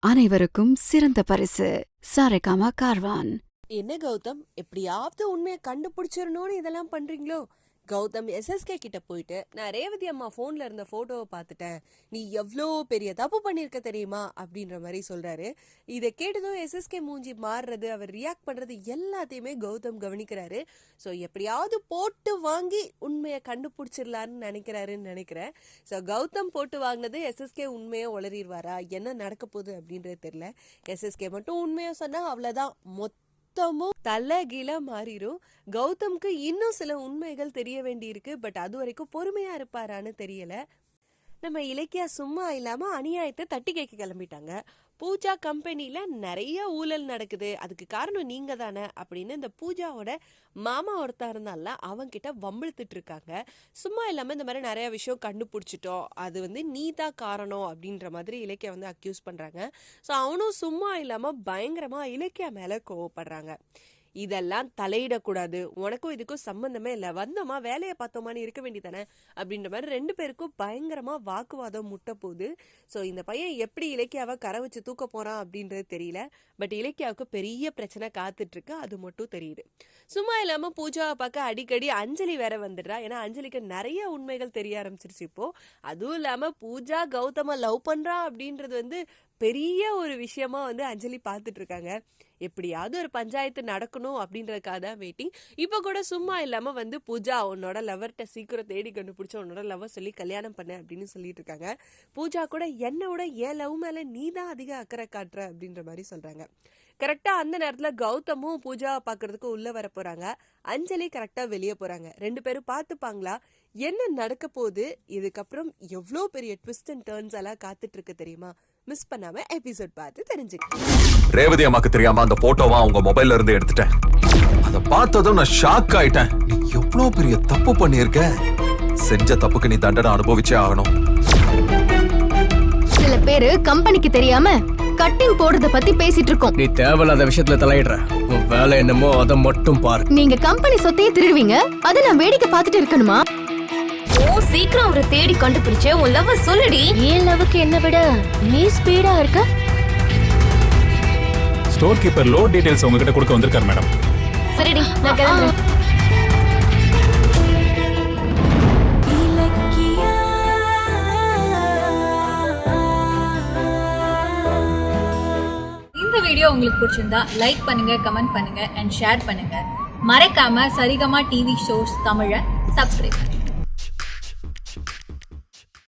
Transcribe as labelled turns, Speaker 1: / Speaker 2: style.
Speaker 1: அனைவருக்கும் சிறந்த பரிசு சாரேகாமா கார்வான்.
Speaker 2: என்ன கௌதம், எப்படியாவது உண்மையை கண்டுபிடிச்சிடணும்னு இதெல்லாம் பண்றீங்களோ? கௌதம் எஸ்எஸ்கே கிட்ட போயிட்டு, நான் ரேவதி அம்மா போன்ல இருந்த போட்டோவை பார்த்துட்டேன், நீ எவ்வளோ பெரிய தப்பு பண்ணியிருக்க தெரியுமா அப்படின்ற மாதிரி சொல்றாரு. இதை கேட்டதும் எஸ்எஸ்கே மூஞ்சி மாறுறது, அவர் ரியாக்ட் பண்றது எல்லாத்தையுமே கௌதம் கவனிக்கிறாரு. ஸோ எப்படியாவது போட்டு வாங்கி உண்மையை கண்டுபிடிச்சிடலான்னு நினைக்கிறாருன்னு நினைக்கிறேன். ஸோ கௌதம் போட்டு வாங்கினது எஸ்எஸ்கே உண்மையை உளறிடுவாரா, என்ன நடக்க போகுது அப்படின்றது தெரியல. எஸ்எஸ்கே மட்டும் உண்மையை சொன்னா அவ்வளோதான், மொத்தமும் தலைகீழ மாறிடும். கௌதம்க்கு இன்னும் சில உண்மைகள் தெரிய வேண்டியிருக்கு. பட் அது வரைக்கும் பொறுமையா இருப்பாரான்னு தெரியல. நம்ம இலக்கியா சும்மா இல்லாம அநியாயத்தை தட்டி கேட்க கிளம்பிட்டாங்க. பூஜா கம்பெனில நிறைய ஊழல் நடக்குது, அதுக்கு காரணம் நீங்க தானே அப்படின்னு இந்த பூஜாவோட மாமா ஒருத்தா இருந்தால அவன்கிட்ட வம்பிழுத்துட்டு இருக்காங்க. சும்மா இல்லாம இந்த மாதிரி நிறைய விஷயம் கண்டுபிடிச்சிட்டோம், அது நீ தான் காரணம் அப்படின்ற மாதிரி இலக்கியா அக்யூஸ் பண்றாங்க. ஸோ அவனும் சும்மா இல்லாம பயங்கரமா இலக்கியா மேல கோவப்படுறாங்க. இதெல்லாம் தலையிடக்கூடாது, உனக்கும் இதுக்கும் சம்பந்தமே இல்லை, வந்தோமா வேலையை பார்த்தோமான்னு இருக்க வேண்டியதானே அப்படின்ற மாதிரி ரெண்டு பேருக்கும் பயங்கரமா வாக்குவாதம் முட்ட போகுது. ஸோ இந்த பையன் எப்படி இலக்கியாவை கரை வச்சு தூக்க போறான் அப்படின்றது தெரியல. பட் இலக்கியாவுக்கு பெரிய பிரச்சனை காத்துட்டு இருக்கு, அது மட்டும் தெரியுது. சும்மா இல்லாம பூஜாவை பார்க்க அடிக்கடி அஞ்சலி வேற வந்துடுறா. ஏன்னா அஞ்சலிக்கு நிறைய உண்மைகள் தெரிய ஆரம்பிச்சிருச்சு இப்போ. அதுவும் இல்லாம பூஜா கௌதம லவ் பண்றா அப்படின்றது பெரிய ஒரு விஷயமா அஞ்சலி பார்த்துட்டு இருக்காங்க. எப்படியாவது ஒரு பஞ்சாயத்து நடக்கணும் அப்படின்றதுக்காக தான் வெயிட்டிங். இப்போ கூட சும்மா இல்லாம பூஜா உன்னோட லவர்கிட்ட சீக்கிரம் தேடி கண்டுபிடிச்ச உன்னோட லவர் சொல்லி கல்யாணம் பண்ண அப்படின்னு சொல்லிட்டு இருக்காங்க. பூஜா கூட என்னை விட என் லவ் மேல நீ தான் அதிக அக்கறை காட்டுற அப்படின்ற மாதிரி சொல்றாங்க. கரெக்டா அந்த நேரத்துல கௌதமும் பூஜாவை பாக்குறதுக்கு உள்ள வர போறாங்க. அஞ்சலி கரெக்டா வெளியே போறாங்க. ரெண்டு பேரும் பார்த்துப்பாங்களா, என்ன நடக்க போகுது, இதுக்கப்புறம் எவ்வளோ பெரிய ட்விஸ்ட் அண்ட் டர்ன்ஸ் எல்லாம் காத்துட்டு இருக்கு தெரியுமா? மிஸ் பண்ணாம எபிசோட் பார்த்து தெரிஞ்சுக்கலாம்.
Speaker 3: ரேவதி அம்மாக்கு தெரியாம அந்த போட்டோவா உங்க மொபைல்ல இருந்து எடுத்துட்டேன். அத பார்த்ததும் நான் ஷாக் ஆயிட்டேன். நீ எவ்வளவு பெரிய தப்பு பண்ணிருக்க, செஞ்ச தப்புக்கு நீ தண்டனை அனுபவிச்சே ஆகணும்.
Speaker 4: சில பேரு கம்பெனிக்கு தெரியாம கட்டிங் போடுறத பத்தி பேசிட்டு இருக்கோம்.
Speaker 5: நீ தேவையில்லாத விஷயத்துல தலையிடுற, உன் வேலை என்னமோ அதை மட்டும் பாரு.
Speaker 4: நீங்க கம்பெனி சொத்தையே திருடுவீங்க, அதை நான் வேடிக்கை பார்த்துட்டு இருக்கணுமா? சீக்கிரம் அவரை தேடி கண்டுபிடிச்ச உன் லவ் சொல்லுடி. ஏன் லவ்க்கு என்ன விட நீ ஸ்பீடா இருக்க.
Speaker 6: ஸ்டோர் கீப்பர் லோட் டீடைல்ஸ் உங்ககிட்ட கொடுக்க வந்திருக்கார் மேடம்.
Speaker 4: சரிடி, நான் கிளம்புறேன்.
Speaker 7: இந்த வீடியோ உங்களுக்கு பிடிச்சிருந்தா லைக் பண்ணுங்க, கமெண்ட் பண்ணுங்க அண்ட் ஷேர் பண்ணுங்க. மறக்காம சரிகமா டிவி ஷோஸ் தமிழை சப்ஸ்கிரைப் பண்ணுங்க.